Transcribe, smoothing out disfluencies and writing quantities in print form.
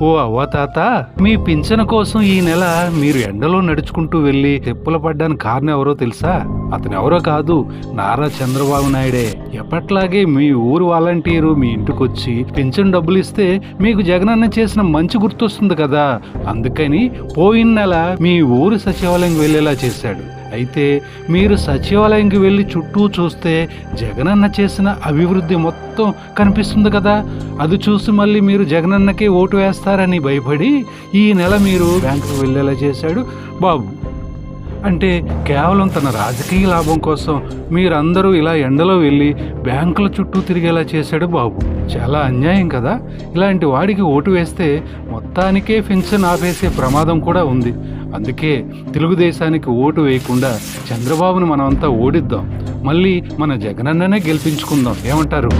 ఓ అవ్వ తాత, మీ పింఛను కోసం ఈ నెల మీరు ఎండలో నడుచుకుంటూ వెళ్లి తెప్పుల పడ్డానికి కారణం ఎవరో తెలుసా? అతనెవరో కాదు, నారా చంద్రబాబు నాయుడే. ఎప్పట్లాగే మీ ఊరు వాలంటీరు మీ ఇంటికొచ్చి పింఛను డబ్బులు ఇస్తే మీకు జగనన్న చేసిన మంచి గుర్తొస్తుంది కదా, అందుకని పోయిన నెల మీ ఊరు సచివాలయం వెళ్లేలా చేశాడు. అయితే మీరు సచివాలయంకి వెళ్ళి చుట్టూ చూస్తే జగనన్న చేసిన అభివృద్ధి మొత్తం కనిపిస్తుంది కదా. అది చూసి మళ్ళీ మీరు జగనన్నకే ఓటు వేస్తారని భయపడి ఈ నెల మీరు బ్యాంకుకు వెళ్ళేలా చేశాడు బాబు. అంటే కేవలం తన రాజకీయ లాభం కోసం మీరందరూ ఇలా ఎండలో వెళ్ళి బ్యాంకుల చుట్టూ తిరిగేలా చేశాడు బాబు. చాలా అన్యాయం కదా. ఇలాంటి వాడికి ఓటు వేస్తే మొత్తానికే పెన్షన్ ఆపేసే ప్రమాదం కూడా ఉంది. అందుకే తెలుగుదేశానికి ఓటు వేయకుండా చంద్రబాబును మనమంతా ఓడిద్దాం, మళ్ళీ మన జగనన్ననే గెలిపించుకుందాం. ఏమంటారు?